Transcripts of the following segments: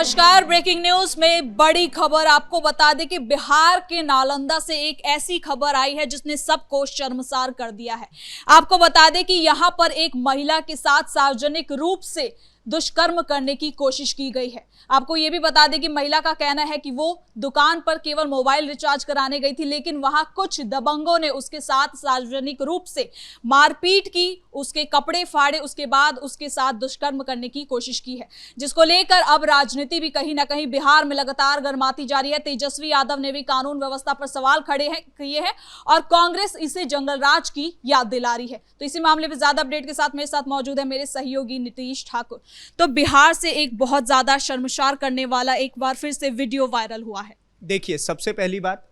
नमस्कार। Breaking news में बड़ी खबर आपको बता दें कि बिहार के नालंदा से एक ऐसी खबर आई है जिसने सबको शर्मसार कर दिया है। आपको बता दें कि यहां पर एक महिला के साथ सार्वजनिक रूप से दुष्कर्म करने की कोशिश की गई है। आपको यह भी बता दें कि महिला का कहना है कि वो दुकान पर केवल मोबाइल रिचार्ज कराने गई थी, लेकिन वहां कुछ दबंगों ने उसके साथ सार्वजनिक रूप से मारपीट की, उसके कपड़े फाड़े, उसके बाद उसके साथ दुष्कर्म करने की कोशिश की है, जिसको लेकर अब राजनीति भी कहीं ना कहीं बिहार में लगातार गर्माती जा रही है। तेजस्वी यादव ने भी कानून व्यवस्था पर सवाल खड़े किए हैं और कांग्रेस इसे जंगल राज की याद दिला रही है। तो इसी मामले में ज्यादा अपडेट के साथ मेरे साथ मौजूद है मेरे सहयोगी नीतीश ठाकुर। तो बिहार से एक बहुत ज्यादा शर्मसार करने वाला एक बार फिर से वीडियो वायरल हुआ है। देखिए, सबसे पहली बात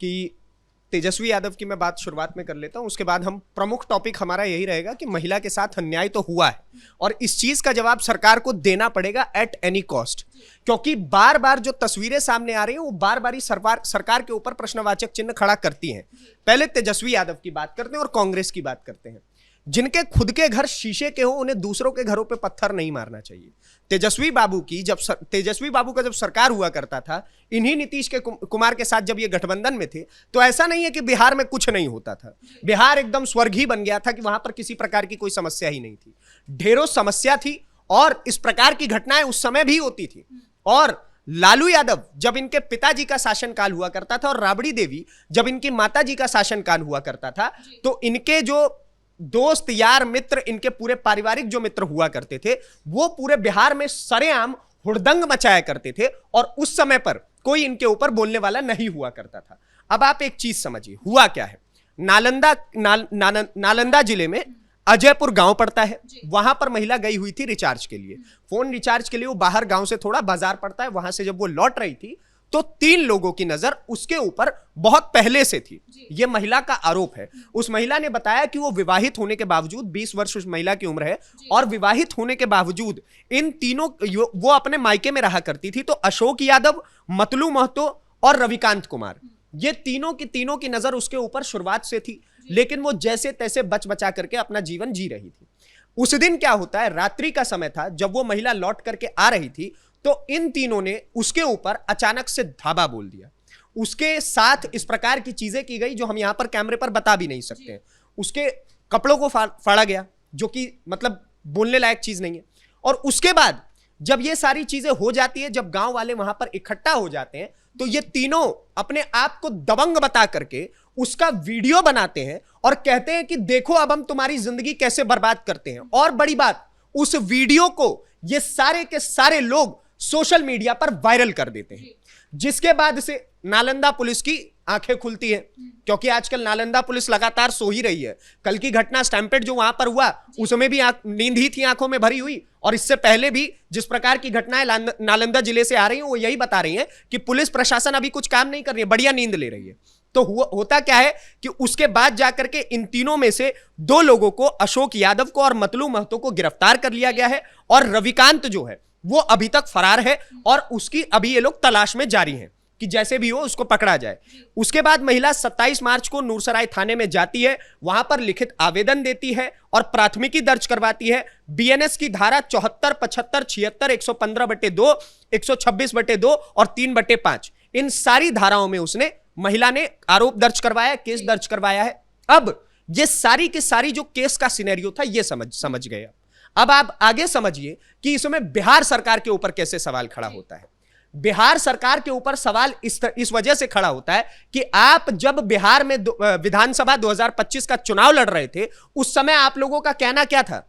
कि तेजस्वी यादव की मैं बात शुरुआत में कर लेता हूं, उसके बाद हम प्रमुख टॉपिक हमारा यही रहेगा कि महिला के साथ अन्याय तो हुआ है और इस चीज का जवाब सरकार को देना पड़ेगा एट एनी कॉस्ट, क्योंकि बार बार जो तस्वीरें सामने आ रही हैं वो बार बार ही सरकार के ऊपर प्रश्नवाचक चिन्ह खड़ा करती हैं। पहले तेजस्वी यादव की बात करते हैं और कांग्रेस की बात करते हैं। जिनके खुद के घर शीशे के हो उन्हें दूसरों के घरों पे पत्थर नहीं मारना चाहिए। तेजस्वी बाबू का जब सरकार हुआ करता था, इन्हीं नीतीश के कुमार के साथ जब ये गठबंधन में थे, तो ऐसा नहीं है कि बिहार में कुछ नहीं होता था। बिहार एकदम स्वर्ग ही बन गया था कि वहां पर किसी प्रकार की कोई समस्या ही नहीं थी। ढेरों समस्या थी और इस प्रकार की घटनाएं उस समय भी होती थी। और लालू यादव जब इनके पिताजी का शासनकाल हुआ करता था और राबड़ी देवी जब इनकी माताजी का शासनकाल हुआ करता था, तो इनके जो दोस्त यार मित्र, इनके पूरे पारिवारिक जो मित्र हुआ करते थे, वो पूरे बिहार में सरेआम हुड़दंग मचाया करते थे और उस समय पर कोई इनके ऊपर बोलने वाला नहीं हुआ करता था। अब आप एक चीज समझिए, हुआ क्या है। नालंदा जिले में अजयपुर गांव पड़ता है, वहां पर महिला गई हुई थी रिचार्ज के लिए, फोन रिचार्ज के लिए। वो बाहर गांव से थोड़ा बाजार पड़ता है, वहां से जब वो लौट रही थी तो 3 लोगों की नजर उसके ऊपर बहुत पहले से थी। यह महिला का आरोप है। उस महिला ने बताया कि वो विवाहित होने के बावजूद, 20 वर्ष उस महिला की उम्र है, और विवाहित होने के बावजूद इन तीनों, वो अपने मायके में रहा करती थी। तो अशोक यादव, मतलू महतो और रविकांत कुमार, ये तीनों की नजर उसके ऊपर शुरुआत से थी, लेकिन वो जैसे तैसे बच बचा करके अपना जीवन जी रही थी। उस दिन क्या होता है, रात्रि का समय था, जब वो महिला लौट करके आ रही थी तो इन तीनों ने उसके ऊपर अचानक से धावा बोल दिया। उसके साथ इस प्रकार की चीजें की गई जो हम यहां पर कैमरे पर बता भी नहीं सकते हैं। उसके कपड़ों को फाड़ा गया, जो कि मतलब बोलने लायक चीज नहीं है। और उसके बाद जब ये सारी चीजें हो जाती है, जब गांव वाले वहां पर इकट्ठा हो जाते हैं, तो ये तीनों अपने आप को दबंग बता करके उसका वीडियो बनाते हैं और कहते हैं कि देखो अब हम तुम्हारी जिंदगी कैसे बर्बाद करते हैं। और बड़ी बात, उस वीडियो को ये सारे के सारे लोग सोशल मीडिया पर वायरल कर देते हैं, जिसके बाद से नालंदा पुलिस की आंखें खुलती हैं, क्योंकि आजकल नालंदा पुलिस लगातार सो ही रही है। कल की घटना स्टैम्पेड जो वहां पर हुआ, उसमें भी नींद ही थी आंखों में भरी हुई, और इससे पहले भी जिस प्रकार की घटनाएं नालंदा जिले से आ रही हैं, वो यही बता रही हैं कि पुलिस प्रशासन अभी कुछ काम नहीं कर रही है, बढ़िया नींद ले रही है। तो होता क्या है कि उसके बाद जाकर के इन तीनों में से 2 लोगों को, अशोक यादव को और मतलू महतो को गिरफ्तार कर लिया गया है, और रविकांत जो है वो अभी तक फरार है और उसकी अभी ये लोग तलाश में जारी हैं कि जैसे भी हो उसको पकड़ा जाए। उसके बाद महिला 27 मार्च को नूरसराय थाने में जाती है, वहां पर लिखित आवेदन देती है और प्राथमिकी दर्ज करवाती है। बीएनएस की धारा 74, 75, 76, 115/2, 126/2 और 3/5, इन सारी धाराओं में उसने, महिला ने आरोप दर्ज करवाया, केस दर्ज करवाया है। अब ये सारी की सारी जो केस का सिनेरियो था, ये समझ गए। अब आप आगे समझिए कि इसमें बिहार सरकार के ऊपर कैसे सवाल खड़ा होता है। बिहार सरकार के ऊपर सवाल इस वजह से खड़ा होता है कि आप जब बिहार में विधानसभा 2025 का चुनाव लड़ रहे थे, उस समय आप लोगों का कहना क्या था?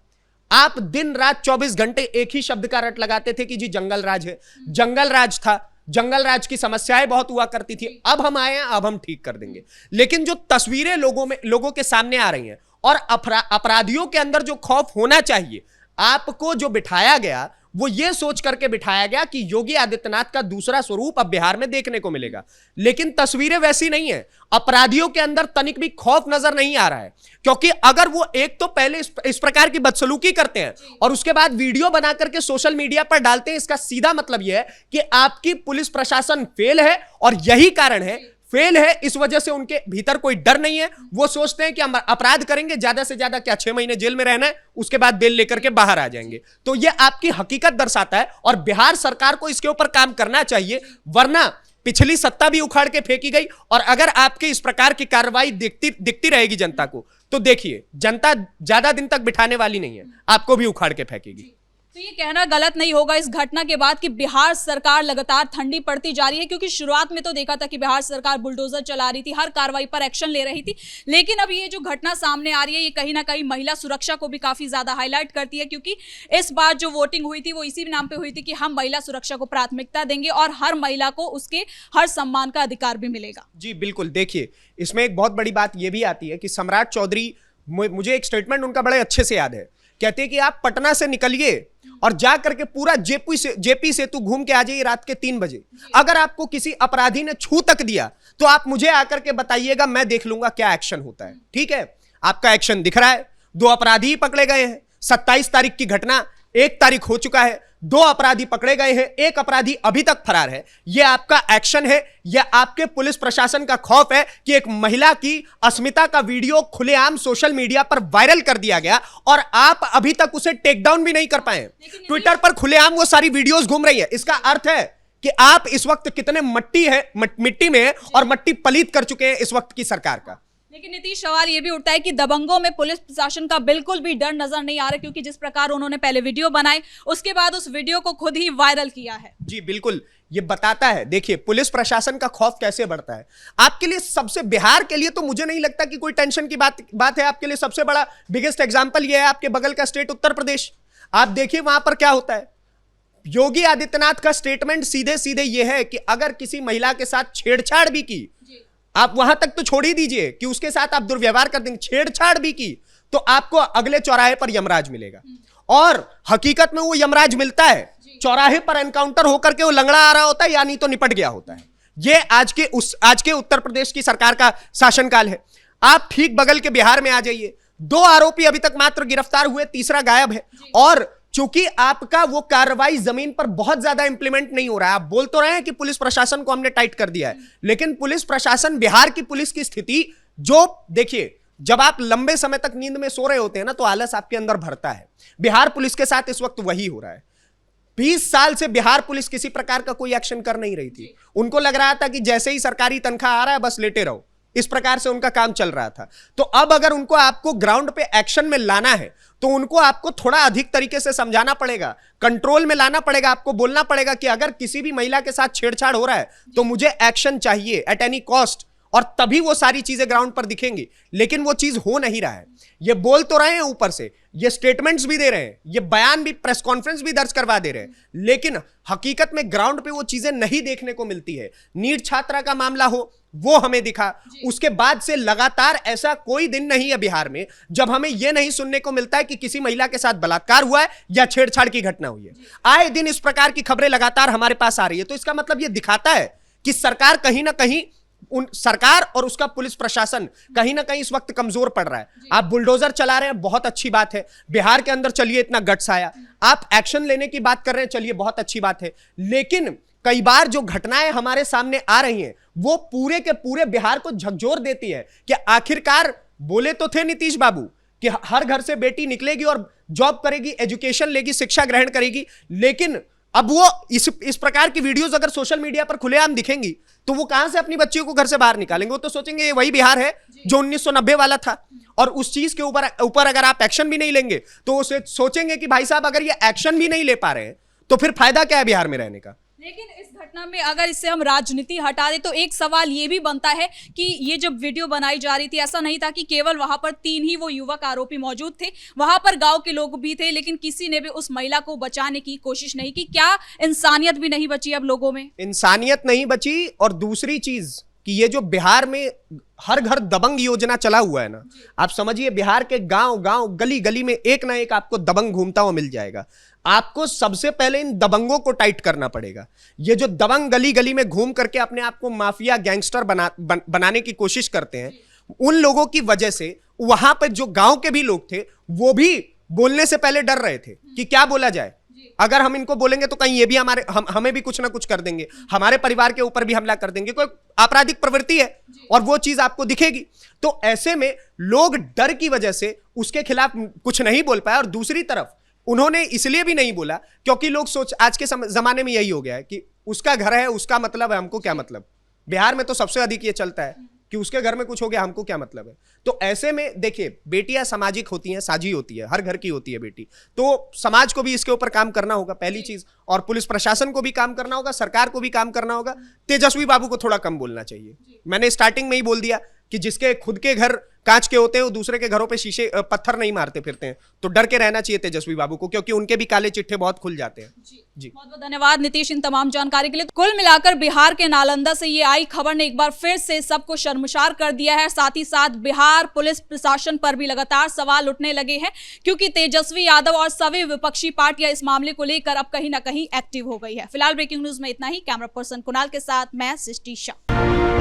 आप दिन रात 24 घंटे एक ही शब्द का रट लगाते थे कि जी जंगल राज है, जंगल राज था, जंगल राज की समस्याएं बहुत हुआ करती थी, अब हम आए हैं, अब हम ठीक कर देंगे। लेकिन जो तस्वीरें लोगों के सामने आ रही हैं और अपराधियों के अंदर जो खौफ होना चाहिए, आपको जो बिठाया गया, वो ये सोच करके बिठाया गया कि योगी आदित्यनाथ का दूसरा स्वरूप अब बिहार में देखने को मिलेगा। लेकिन तस्वीरें वैसी नहीं है। अपराधियों के अंदर तनिक भी खौफ नजर नहीं आ रहा है, क्योंकि अगर वो एक तो पहले इस प्रकार की बदसलूकी करते हैं और उसके बाद वीडियो बना करके सोशल मीडिया पर डालते हैं, इसका सीधा मतलब यह है कि आपकी पुलिस प्रशासन फेल है। और यही कारण है, फेल है, इस वजह से उनके भीतर कोई डर नहीं है। वो सोचते हैं कि हम अपराध करेंगे, ज्यादा से ज्यादा क्या 6 महीने जेल में रहना है, उसके बाद बेल लेकर के बाहर आ जाएंगे। तो ये आपकी हकीकत दर्शाता है और बिहार सरकार को इसके ऊपर काम करना चाहिए, वरना पिछली सत्ता भी उखाड़ के फेंकी गई। और अगर आपके इस प्रकार की कार्रवाई दिखती रहेगी जनता को, तो देखिए जनता ज्यादा दिन तक बिठाने वाली नहीं है, आपको भी उखाड़ के फेंकेगी। तो ये कहना गलत नहीं होगा इस घटना के बाद कि बिहार सरकार लगातार ठंडी पड़ती जा रही है, क्योंकि शुरुआत में तो देखा था कि बिहार सरकार बुलडोजर चला रही थी, हर कार्रवाई पर एक्शन ले रही थी, लेकिन अब ये जो घटना सामने आ रही है ये कहीं ना कहीं महिला सुरक्षा को भी काफी ज्यादा हाईलाइट करती है, क्योंकि इस बार जो वोटिंग हुई थी वो इसी नाम पे हुई थी कि हम महिला सुरक्षा को प्राथमिकता देंगे और हर महिला को उसके हर सम्मान का अधिकार भी मिलेगा। जी बिल्कुल, देखिए इसमें एक बहुत बड़ी बात यह भी आती है कि सम्राट चौधरी, मुझे एक स्टेटमेंट उनका बड़े अच्छे से याद है, कहते हैं कि आप पटना से निकलिए और जा करके पूरा जेपी सेतु घूम के आ जाइए रात के 3 बजे। अगर आपको किसी अपराधी ने छू तक दिया तो आप मुझे आकर के बताइएगा, मैं देख लूंगा क्या एक्शन होता है। ठीक है, आपका एक्शन दिख रहा है, 2 अपराधी पकड़े गए हैं, 27 तारीख की घटना, 1 तारीख हो चुका है, 2 अपराधी पकड़े गए हैं, 1 अपराधी अभी तक फरार है। यह आपका एक्शन है, यह आपके पुलिस प्रशासन का खौफ है कि एक महिला की अस्मिता का वीडियो खुलेआम सोशल मीडिया पर वायरल कर दिया गया और आप अभी तक उसे टेक डाउन भी नहीं कर पाए। ट्विटर पर खुलेआम वो सारी वीडियोस घूम रही है। इसका अर्थ है कि आप इस वक्त कितने मिट्टी में है और मट्टी पलीत कर चुके हैं इस वक्त की सरकार का। लेकिन नीतीश, सवाल ये भी उठता है कि दबंगों में पुलिस प्रशासन का बिल्कुल भी डर नजर नहीं आ रहा, क्योंकि जिस प्रकार उन्होंने पहले वीडियो बनाए उसके बाद उस वीडियो को खुद ही वायरल किया है। जी बिल्कुल, ये बताता है, देखिए पुलिस प्रशासन का खौफ कैसे बढ़ता है। आपके लिए सबसे, बिहार के लिए तो मुझे नहीं लगता कि कोई टेंशन की बात है। आपके लिए सबसे बड़ा बिगेस्ट एग्जांपल ये है आपके बगल का स्टेट उत्तर प्रदेश। आप देखिए वहां पर क्या होता है। योगी आदित्यनाथ का स्टेटमेंट सीधे सीधे यह है कि अगर किसी महिला के साथ छेड़छाड़ भी की, आप वहां तक तो छोड़ ही दीजिए कि उसके साथ आप दुर्व्यवहार कर देंगे, छेड़छाड़ भी की तो आपको अगले चौराहे पर यमराज मिलेगा। और हकीकत में वो यमराज मिलता है, चौराहे पर एनकाउंटर होकर के वो लंगड़ा आ रहा होता है या नहीं तो निपट गया होता है। ये आज के उत्तर प्रदेश की सरकार का शासनकाल है। आप ठीक बगल के बिहार में आ जाइए, 2 आरोपी अभी तक मात्र गिरफ्तार हुए, तीसरा गायब है। और चूंकि आपका वो कार्रवाई जमीन पर बहुत ज्यादा इंप्लीमेंट नहीं हो रहा है, आप बोल तो रहे हैं कि पुलिस प्रशासन को हमने टाइट कर दिया है, लेकिन पुलिस प्रशासन, बिहार की पुलिस की स्थिति, जो देखिए जब आप लंबे समय तक नींद में सो रहे होते हैं ना तो आलस आपके अंदर भरता है। बिहार पुलिस के साथ इस वक्त वही हो रहा है। 20 साल से बिहार पुलिस किसी प्रकार का कोई एक्शन कर नहीं रही थी। उनको लग रहा था कि जैसे ही सरकारी तनख्वाह आ रहा है बस लेटे रहो, इस प्रकार से उनका काम चल रहा था। तो अब अगर उनको आपको ग्राउंड पे एक्शन में लाना है तो उनको आपको थोड़ा अधिक तरीके से समझाना पड़ेगा, कंट्रोल में लाना पड़ेगा। आपको बोलना पड़ेगा कि अगर किसी भी महिला के साथ छेड़छाड़ हो रहा है तो मुझे एक्शन चाहिए एट एनी कॉस्ट, और तभी वो सारी चीजें ग्राउंड पर दिखेंगी। लेकिन वो चीज हो नहीं रहा है। ये बोल तो रहे हैं ऊपर से, ये स्टेटमेंट्स भी दे रहे हैं, ये बयान भी, प्रेस कॉन्फ्रेंस भी दर्ज करवा दे रहे हैं, लेकिन हकीकत में ग्राउंड पे वो चीजें नहीं देखने को मिलती है। नीट छात्रा का मामला हो वो हमें दिखा, उसके बाद से लगातार ऐसा कोई दिन नहीं है बिहार में जब हमें यह नहीं सुनने को मिलता है कि किसी महिला के साथ बलात्कार हुआ है या छेड़छाड़ की घटना हुई है। आए दिन इस प्रकार की खबरें लगातार हमारे पास आ रही है। तो इसका मतलब यह दिखाता है कि सरकार कहीं ना कहीं, सरकार और उसका पुलिस प्रशासन कहीं ना कहीं इस वक्त कमजोर पड़ रहा है। आप बुलडोजर चला रहे हैं, बहुत अच्छी बात है, बिहार के अंदर चलिए इतना गट्स आया, आप एक्शन लेने की बात कर रहे हैं, चलिए बहुत अच्छी बात है। लेकिन कई बार जो घटनाएं हमारे सामने आ रही हैं वो पूरे के पूरे बिहार को झकझोर देती है कि आखिरकार बोले तो थे नीतीश बाबू कि हर घर से बेटी निकलेगी और जॉब करेगी, एजुकेशन लेगी, शिक्षा ग्रहण करेगी, लेकिन अब वो इस प्रकार की वीडियोस अगर सोशल मीडिया पर खुलेआम दिखेंगी तो वो कहां से अपनी बच्चियों को घर से बाहर निकालेंगे। वो तो सोचेंगे ये वही बिहार है जो 1990 वाला था, और उस चीज के ऊपर अगर आप एक्शन भी नहीं लेंगे तो उसे सोचेंगे कि भाई साहब अगर ये एक्शन भी नहीं ले पा रहे हैं तो फिर फायदा क्या है बिहार में रहने का। लेकिन इस घटना में अगर इससे हम राजनीति हटा दें तो एक सवाल ये भी बनता है कि ये जब वीडियो बनाई जा रही थी ऐसा नहीं था कि केवल वहां पर 3 ही वो युवक आरोपी मौजूद थे, वहां पर गांव के लोग भी थे, लेकिन किसी ने भी उस महिला को बचाने की कोशिश नहीं की। क्या इंसानियत भी नहीं बची अब लोगों में? इंसानियत नहीं बची। और दूसरी चीज कि ये जो बिहार में हर घर दबंग योजना चला हुआ है ना, आप समझिए बिहार के गांव गांव गली गली में एक ना एक आपको दबंग घूमता हुआ मिल जाएगा। आपको सबसे पहले इन दबंगों को टाइट करना पड़ेगा। ये जो दबंग गली गली में घूम करके अपने आप को माफिया गैंगस्टर बनाने की कोशिश करते हैं, उन लोगों की वजह से वहां पर जो गांव के भी लोग थे वो भी बोलने से पहले डर रहे थे कि क्या बोला जाए, अगर हम इनको बोलेंगे तो कहीं ये भी हमें भी कुछ ना कुछ कर देंगे, हमारे परिवार के ऊपर भी हमला कर देंगे, कोई आपराधिक प्रवृत्ति है और वो चीज आपको दिखेगी। तो ऐसे में लोग डर की वजह से उसके खिलाफ कुछ नहीं बोल पाए। और दूसरी तरफ उन्होंने इसलिए भी नहीं बोला क्योंकि लोग आज के जमाने में यही हो गया है कि उसका घर है, उसका मतलब है, हमको क्या मतलब। बिहार में तो सबसे अधिक ये चलता है कि उसके घर में कुछ हो गया, हमको क्या मतलब है। तो ऐसे में देखिए, बेटियां सामाजिक होती हैं, साझी होती है, हर घर की होती है बेटी। तो समाज को भी इसके ऊपर काम करना होगा पहली चीज, और पुलिस प्रशासन को भी काम करना होगा, सरकार को भी काम करना होगा। तेजस्वी बाबू को थोड़ा कम बोलना चाहिए। मैंने स्टार्टिंग में ही बोल दिया कि जिसके खुद के घर कांच के होते हैं वो दूसरे के घरों पे शीशे पत्थर नहीं मारते फिरते हैं। तो डर के रहना चाहिए तेजस्वी बाबू को, क्योंकि उनके भी काले चिट्ठे बहुत खुल जाते हैं। जी बहुत बहुत धन्यवाद नीतीश इन तमाम जानकारी के लिए। कुल मिलाकर बिहार के नालंदा से ये आई खबर ने एक बार फिर से सबको शर्मसार कर दिया है। साथ ही साथ बिहार पुलिस प्रशासन पर भी लगातार सवाल उठने लगे हैं, क्योंकि तेजस्वी यादव और सभी विपक्षी पार्टियां इस मामले को लेकर अब कहीं ना कहीं एक्टिव हो गई है। फिलहाल ब्रेकिंग न्यूज में इतना ही। कैमरा पर्सन कुणाल के साथ मैं सृष्टि शाह।